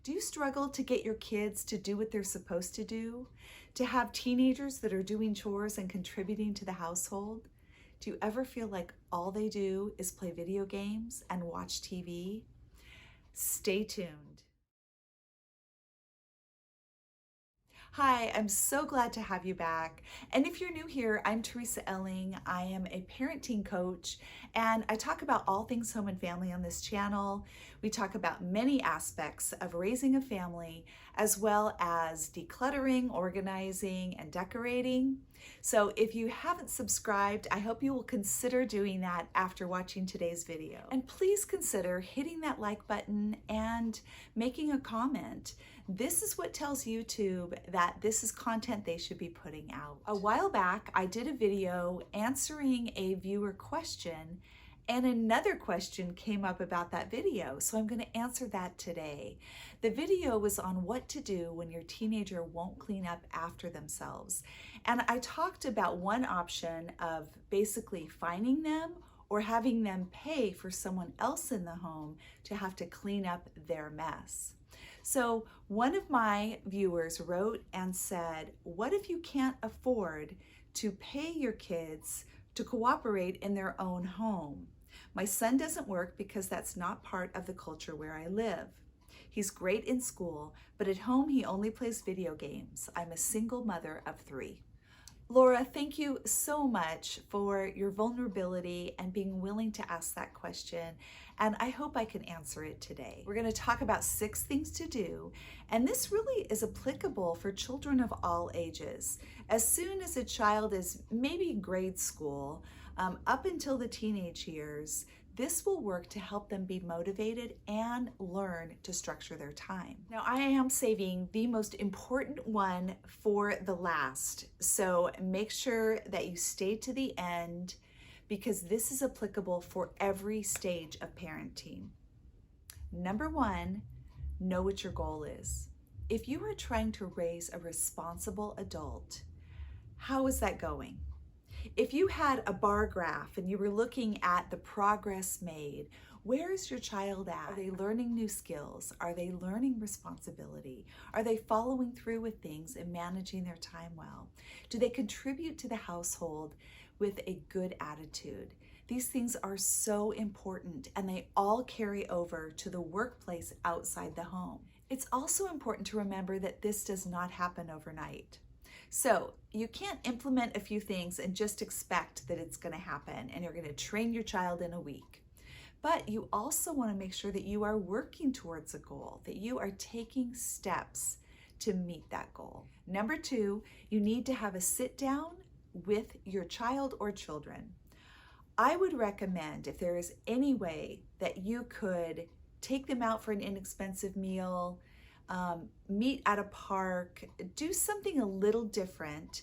Do you struggle to get your kids to do what they're supposed to do? To have teenagers that are doing chores and contributing to the household? Do you ever feel like all they do is play video games and watch TV? Stay tuned. Hi, I'm so glad to have you back. And if you're new here, I'm TeresaElling. I am a parenting coach, and I talk about all things home and family on this channel. We talk about many aspects of raising a family, as well as decluttering, organizing, and decorating. So if you haven't subscribed, I hope you will consider doing that after watching today's video. And please consider hitting that like button and making a comment. This is what tells YouTube that this is content they should be putting out. A while back, I did a video answering a viewer question, and another question came up about that video, so I'm going to answer that today. The video was on what to do when your teenager won't clean up after themselves. And I talked about one option of basically fining them or having them pay for someone else in the home to have to clean up their mess. So one of my viewers wrote and said, what if you can't afford to pay your kids to cooperate in their own home? My son doesn't work because that's not part of the culture where I live. He's great in school, but at home he only plays video games. I'm a single mother of 3. Laura, thank you so much for your vulnerability and being willing to ask that question, and I hope I can answer it today. We're going to talk about 6 things to do, and this really is applicable for children of all ages. As soon as a child is maybe grade school, up until the teenage years, this will work to help them be motivated and learn to structure their time. Now, I am saving the most important one for the last, so make sure that you stay to the end because this is applicable for every stage of parenting. Number 1, know what your goal is. If you are trying to raise a responsible adult, how is that going? If you had a bar graph and you were looking at the progress made, where is your child at? Are they learning new skills? Are they learning responsibility? Are they following through with things and managing their time well? Do they contribute to the household with a good attitude? These things are so important, and they all carry over to the workplace outside the home. It's also important to remember that this does not happen overnight. So you can't implement a few things and just expect that it's going to happen and you're going to train your child in a week. But you also want to make sure that you are working towards a goal, that you are taking steps to meet that goal. Number 2, you need to have a sit down with your child or children. I would recommend, if there is any way that you could take them out for an inexpensive meal, meet at a park, do something a little different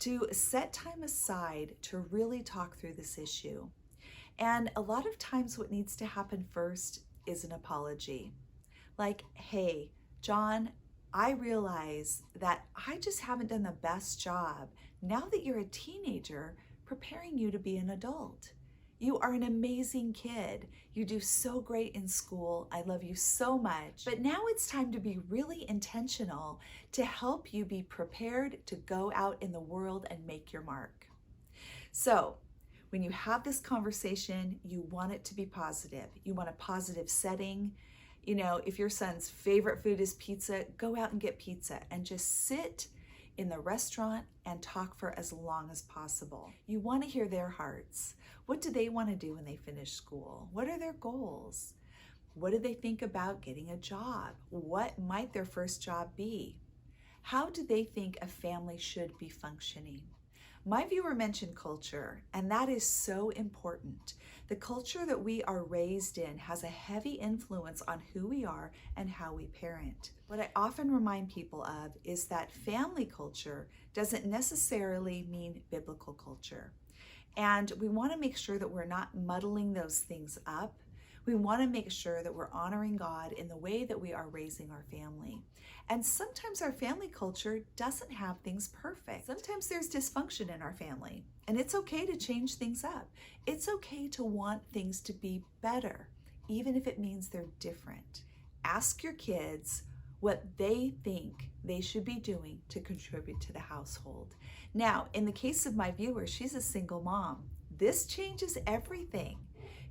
to set time aside to really talk through this issue. And a lot of times what needs to happen first is an apology. Like, hey, John, I realize that I just haven't done the best job now that you're a teenager preparing you to be an adult. You are an amazing kid. You do so great in school. I love you so much. But now it's time to be really intentional to help you be prepared to go out in the world and make your mark. So when you have this conversation, you want it to be positive. You want a positive setting. You know, if your son's favorite food is pizza, go out and get pizza and just sit in the restaurant and talk for as long as possible. You want to hear their hearts. What do they want to do when they finish school? What are their goals? What do they think about getting a job? What might their first job be? How do they think a family should be functioning? My viewer mentioned culture, and that is so important. The culture that we are raised in has a heavy influence on who we are and how we parent. What I often remind people of is that family culture doesn't necessarily mean biblical culture. And we want to make sure that we're not muddling those things up. We want to make sure that we're honoring God in the way that we are raising our family. And sometimes our family culture doesn't have things perfect. Sometimes there's dysfunction in our family, and it's okay to change things up. It's okay to want things to be better, even if it means they're different. Ask your kids, what they think they should be doing to contribute to the household. Now, in the case of my viewer, she's a single mom. This changes everything,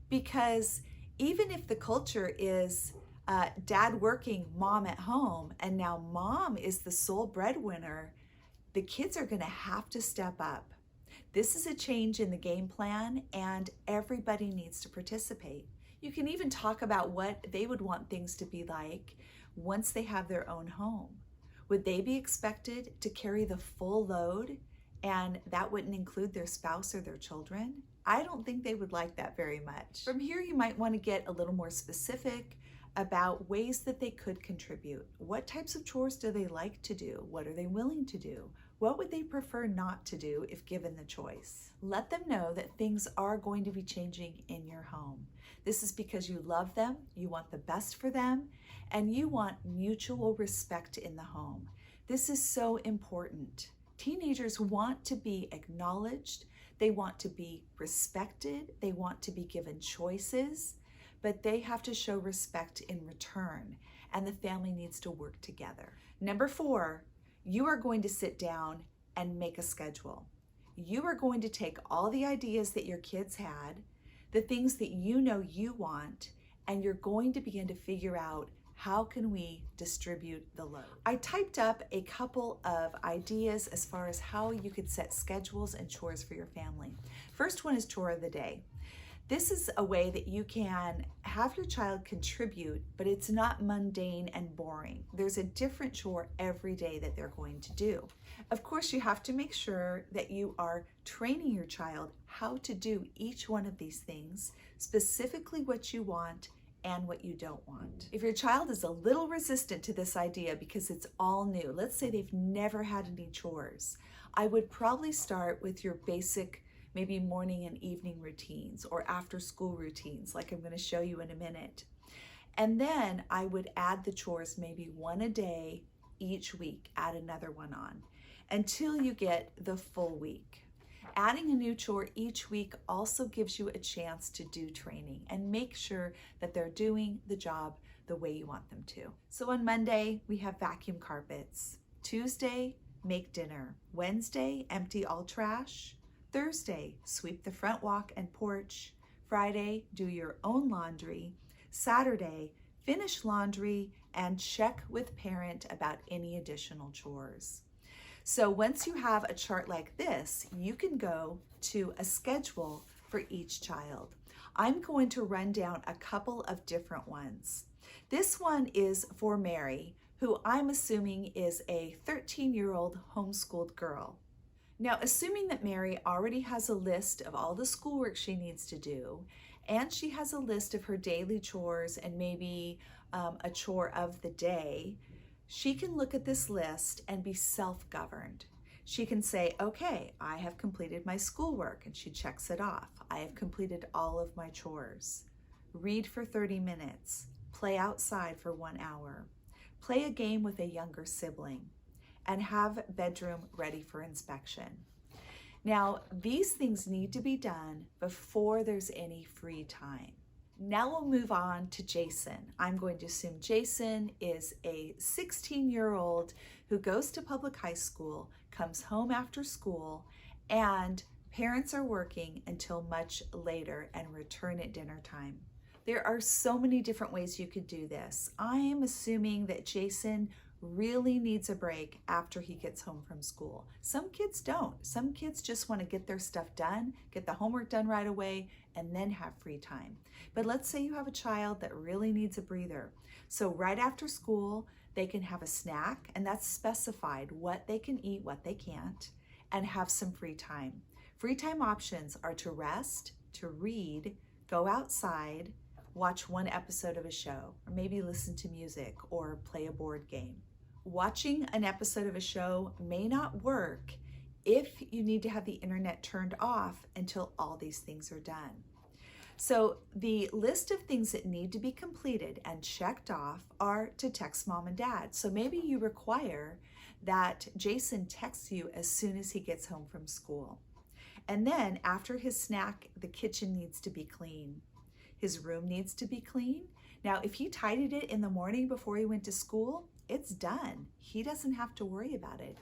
because even if the culture is dad working, mom at home, and now mom is the sole breadwinner, the kids are going to have to step up. This is a change in the game plan, and everybody needs to participate. You can even talk about what they would want things to be like once they have their own home. Would they be expected to carry the full load, and that wouldn't include their spouse or their children? I don't think they would like that very much. From here, you might want to get a little more specific about ways that they could contribute. What types of chores do they like to do? What are they willing to do? What would they prefer not to do if given the choice? Let them know that things are going to be changing in your home. This is because you love them, you want the best for them, and you want mutual respect in the home. This is so important. Teenagers want to be acknowledged, they want to be respected, they want to be given choices, but they have to show respect in return, and the family needs to work together. Number 4, you are going to sit down and make a schedule. You are going to take all the ideas that your kids had, the things that you know you want, and you're going to begin to figure out, how can we distribute the load? I typed up a couple of ideas as far as how you could set schedules and chores for your family. First one is chore of the day. This is a way that you can have your child contribute, but it's not mundane and boring. There's a different chore every day that they're going to do. Of course, you have to make sure that you are training your child how to do each one of these things, specifically what you want and what you don't want. If your child is a little resistant to this idea because it's all new, let's say they've never had any chores, I would probably start with your basic maybe morning and evening routines or after school routines, like I'm going to show you in a minute. And then I would add the chores, maybe one a day each week, add another one on until you get the full week. Adding a new chore each week also gives you a chance to do training and make sure that they're doing the job the way you want them to. So on Monday, we have vacuum carpets. Tuesday, make dinner. Wednesday, empty all trash. Thursday, sweep the front walk and porch. Friday, do your own laundry. Saturday, finish laundry and check with parent about any additional chores. So once you have a chart like this, you can go to a schedule for each child. I'm going to run down a couple of different ones. This one is for Mary, who I'm assuming is a 13-year-old homeschooled girl. Now, assuming that Mary already has a list of all the schoolwork she needs to do, and she has a list of her daily chores and maybe a chore of the day, she can look at this list and be self-governed. She can say, okay, I have completed my schoolwork, and she checks it off. I have completed all of my chores. Read for 30 minutes. Play outside for 1 hour. Play a game with a younger sibling, and have bedroom ready for inspection. Now, these things need to be done before there's any free time. Now we'll move on to Jason. I'm going to assume Jason is a 16-year-old who goes to public high school, comes home after school, and parents are working until much later and return at dinner time. There are so many different ways you could do this. I am assuming that Jason really needs a break after he gets home from school. Some kids don't. Some kids just want to get their stuff done, get the homework done right away, and then have free time. But let's say you have a child that really needs a breather. So right after school, they can have a snack, and that's specified what they can eat, what they can't, and have some free time. Free time options are to rest, to read, go outside, watch one episode of a show, or maybe listen to music or play a board game. Watching an episode of a show may not work if you need to have the internet turned off until all these things are done. So the list of things that need to be completed and checked off are to text mom and dad. So maybe you require that Jason texts you as soon as he gets home from school. And then after his snack, the kitchen needs to be clean. His room needs to be clean. Now, if he tidied it in the morning before he went to school, It's done. He doesn't have to worry about it.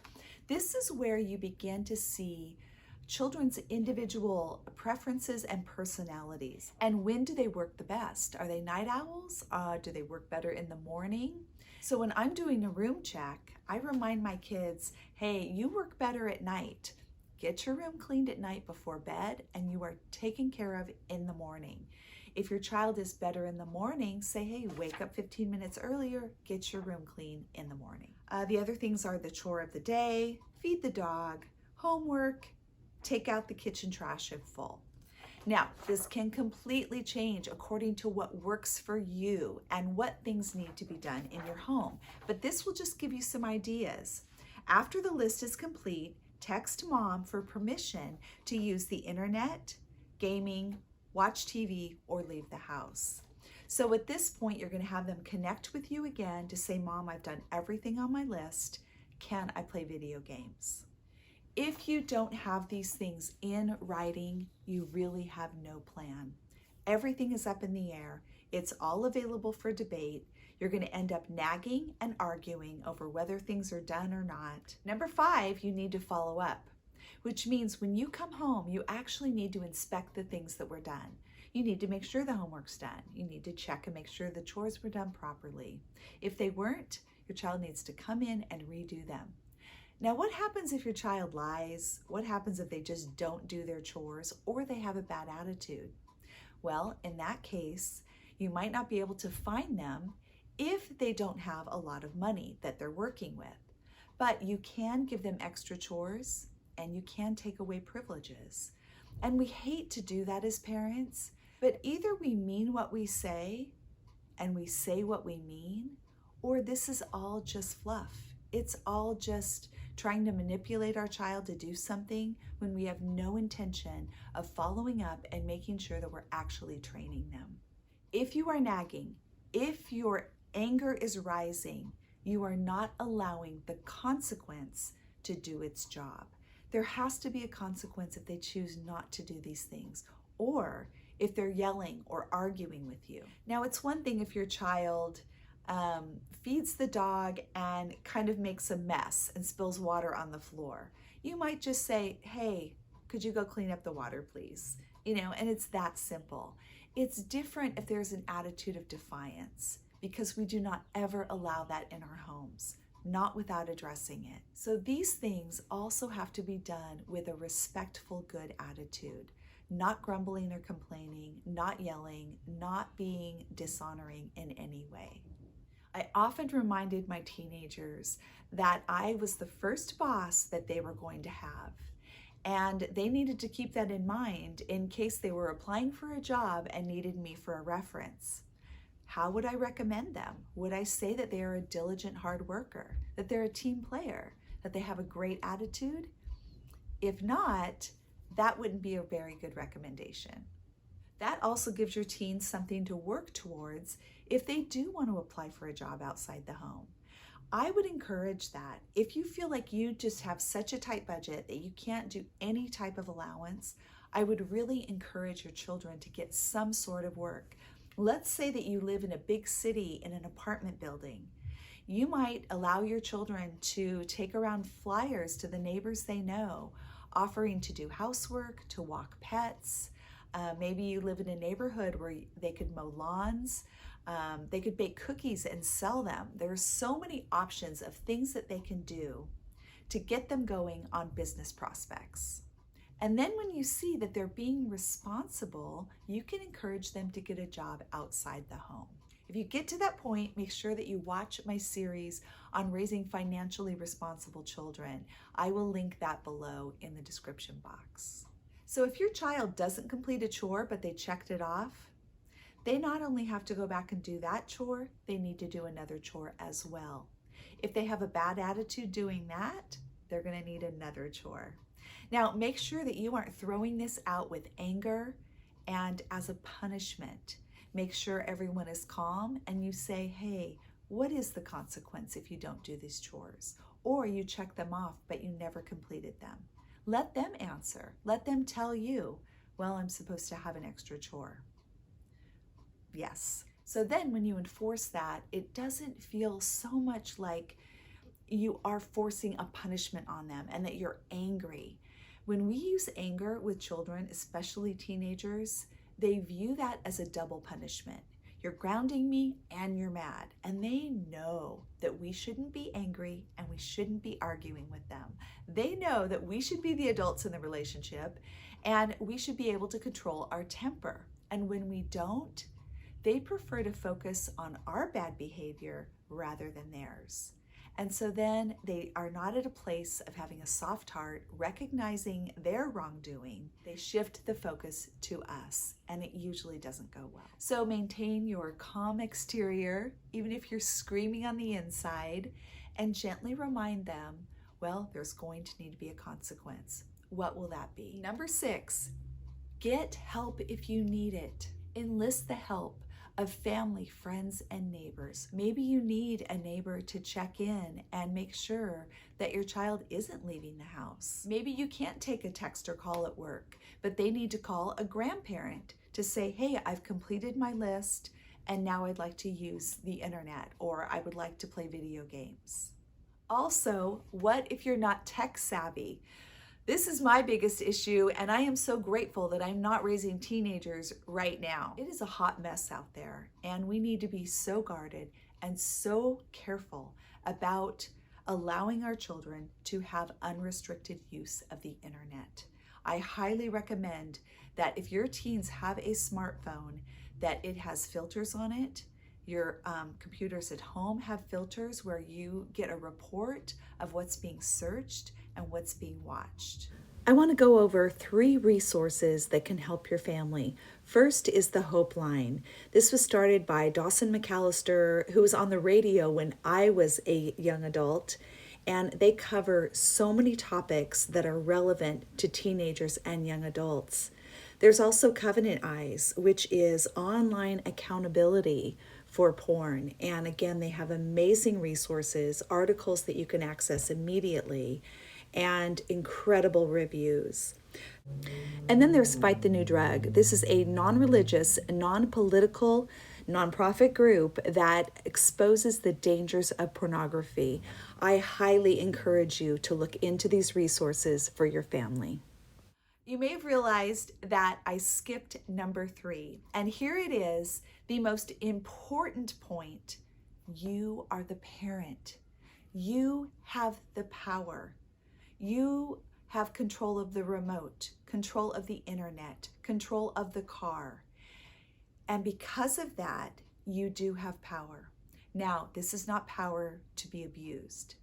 This is where you begin to see children's individual preferences and personalities. And when do they work the best? Are they night owls? Do they work better in the morning? So when I'm doing a room check, I remind my kids, hey, you work better at night. Get your room cleaned at night before bed, and you are taken care of in the morning. If your child is better in the morning, say, hey, wake up 15 minutes earlier, get your room clean in the morning. The other things are the chore of the day, feed the dog, homework, take out the kitchen trash if full. Now, this can completely change according to what works for you and what things need to be done in your home. But this will just give you some ideas. After the list is complete, text mom for permission to use the internet, gaming, watch TV, or leave the house. So at this point, you're going to have them connect with you again to say, Mom, I've done everything on my list. Can I play video games? If you don't have these things in writing, you really have no plan. Everything is up in the air. It's all available for debate. You're going to end up nagging and arguing over whether things are done or not. Number 5, you need to follow up, which means when you come home, you actually need to inspect the things that were done. You need to make sure the homework's done. You need to check and make sure the chores were done properly. If they weren't, your child needs to come in and redo them. Now, what happens if your child lies? What happens if they just don't do their chores or they have a bad attitude? Well, in that case, you might not be able to find them if they don't have a lot of money that they're working with. But you can give them extra chores and you can take away privileges. And we hate to do that as parents, but either we mean what we say and we say what we mean, or this is all just fluff. It's all just trying to manipulate our child to do something when we have no intention of following up and making sure that we're actually training them. If you are nagging, if your anger is rising, you are not allowing the consequence to do its job. There has to be a consequence if they choose not to do these things, or if they're yelling or arguing with you. Now, it's one thing if your child feeds the dog and kind of makes a mess and spills water on the floor. You might just say, hey, could you go clean up the water, please? And it's that simple. It's different if there's an attitude of defiance, because we do not ever allow that in our homes, not without addressing it. So these things also have to be done with a respectful, good attitude, not grumbling or complaining, not yelling, not being dishonoring in any way. I often reminded my teenagers that I was the first boss that they were going to have, and they needed to keep that in mind in case they were applying for a job and needed me for a reference. How would I recommend them? Would I say that they are a diligent hard worker, that they're a team player, that they have a great attitude? If not, that wouldn't be a very good recommendation. That also gives your teens something to work towards if they do want to apply for a job outside the home. I would encourage that. If you feel like you just have such a tight budget that you can't do any type of allowance, I would really encourage your children to get some sort of work. Let's say that you live in a big city in an apartment building. You might allow your children to take around flyers to the neighbors they know, offering to do housework, to walk pets. Maybe you live in a neighborhood where they could mow lawns. They could bake cookies and sell them. There are so many options of things that they can do to get them going on business prospects. And then when you see that they're being responsible, you can encourage them to get a job outside the home. If you get to that point, make sure that you watch my series on raising financially responsible children. I will link that below in the description box. So if your child doesn't complete a chore, but they checked it off, they not only have to go back and do that chore, they need to do another chore as well. If they have a bad attitude doing that, they're going to need another chore. Now, make sure that you aren't throwing this out with anger and as a punishment. Make sure everyone is calm and you say, hey, what is the consequence if you don't do these chores? Or you check them off, but you never completed them. Let them answer. Let them tell you, well, I'm supposed to have an extra chore. Yes. So then when you enforce that, it doesn't feel so much like you are forcing a punishment on them and that you're angry. When we use anger with children, especially teenagers, they view that as a double punishment. You're grounding me and you're mad. And they know that we shouldn't be angry and we shouldn't be arguing with them. They know that we should be the adults in the relationship and we should be able to control our temper. And when we don't, they prefer to focus on our bad behavior rather than theirs. And so then they are not at a place of having a soft heart, recognizing their wrongdoing. They shift the focus to us, and it usually doesn't go well. So maintain your calm exterior, even if you're screaming on the inside, and gently remind them, well, there's going to need to be a consequence. What will that be? Number 6, get help if you need it. Enlist the help of family, friends, and neighbors. Maybe you need a neighbor to check in and make sure that your child isn't leaving the house. Maybe you can't take a text or call at work, but they need to call a grandparent to say, hey, I've completed my list and now I'd like to use the internet, or I would like to play video games. Also, what if you're not tech savvy? This is my biggest issue, and I am so grateful that I'm not raising teenagers right now. It is a hot mess out there, and we need to be so guarded and so careful about allowing our children to have unrestricted use of the internet. I highly recommend that if your teens have a smartphone, that it has filters on it. Your computers at home have filters where you get a report of what's being searched and what's being watched. I want to go over 3 resources that can help your family. First is the Hope Line. This was started by Dawson McAllister, who was on the radio when I was a young adult, and they cover so many topics that are relevant to teenagers and young adults. There's also Covenant Eyes, which is online accountability for porn. And again, they have amazing resources, articles that you can access immediately, and incredible reviews. And then there's Fight the New Drug. This is a non-religious, non-political, nonprofit group that exposes the dangers of pornography. I highly encourage you to look into these resources for your family. You may have realized that I skipped number 3, and here it is, the most important point. You are the parent. You have the power. You have control of the remote, control of the internet, control of the car. And because of that, you do have power. Now, this is not power to be abused.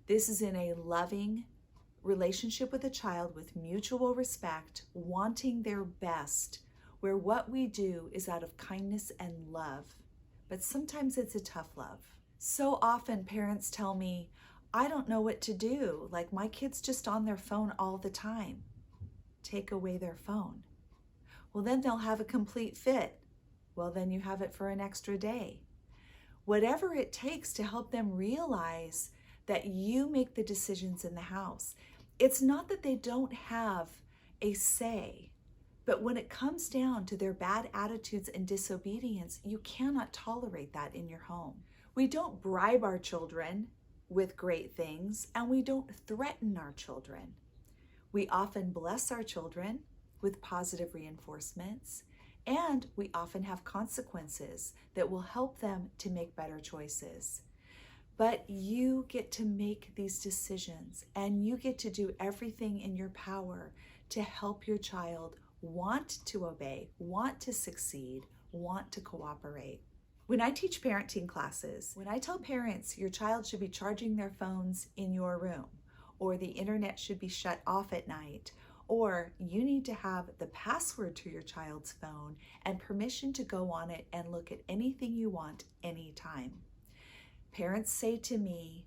This is in a loving relationship with a child with mutual respect, wanting their best, where what we do is out of kindness and love. But sometimes it's a tough love. So often parents tell me, I don't know what to do. Like, my kid's just on their phone all the time. Take away their phone. Well, then they'll have a complete fit. Well, then you have it for an extra day. Whatever it takes to help them realize that you make the decisions in the house. It's not that they don't have a say, but when it comes down to their bad attitudes and disobedience, you cannot tolerate that in your home. We don't bribe our children with great things, and we don't threaten our children. We often bless our children with positive reinforcements, and we often have consequences that will help them to make better choices. But you get to make these decisions, and you get to do everything in your power to help your child want to obey, want to succeed, want to cooperate. When I teach parenting classes, when I tell parents your child should be charging their phones in your room, or the internet should be shut off at night, or you need to have the password to your child's phone and permission to go on it and look at anything you want anytime. Parents say to me,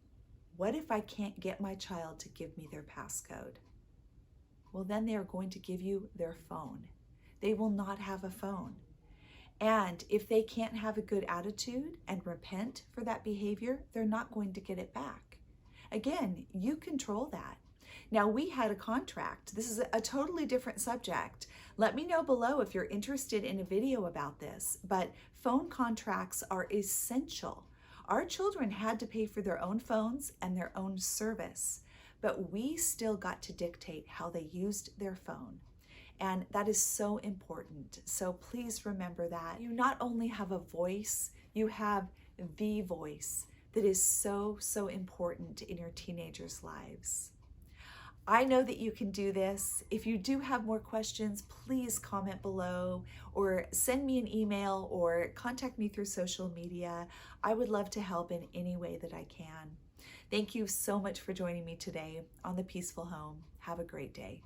what if I can't get my child to give me their passcode? Well, then they are going to give you their phone. They will not have a phone. And if they can't have a good attitude and repent for that behavior, they're not going to get it back. Again, you control that. Now, we had a contract. This is a totally different subject. Let me know below if you're interested in a video about this, but phone contracts are essential. Our children had to pay for their own phones and their own service, but we still got to dictate how they used their phone. And that is so important. So please remember that. You not only have a voice, you have the voice that is so, so important in your teenagers' lives. I know that you can do this. If you do have more questions, please comment below or send me an email or contact me through social media. I would love to help in any way that I can. Thank you so much for joining me today on The Peaceful Home. Have a great day.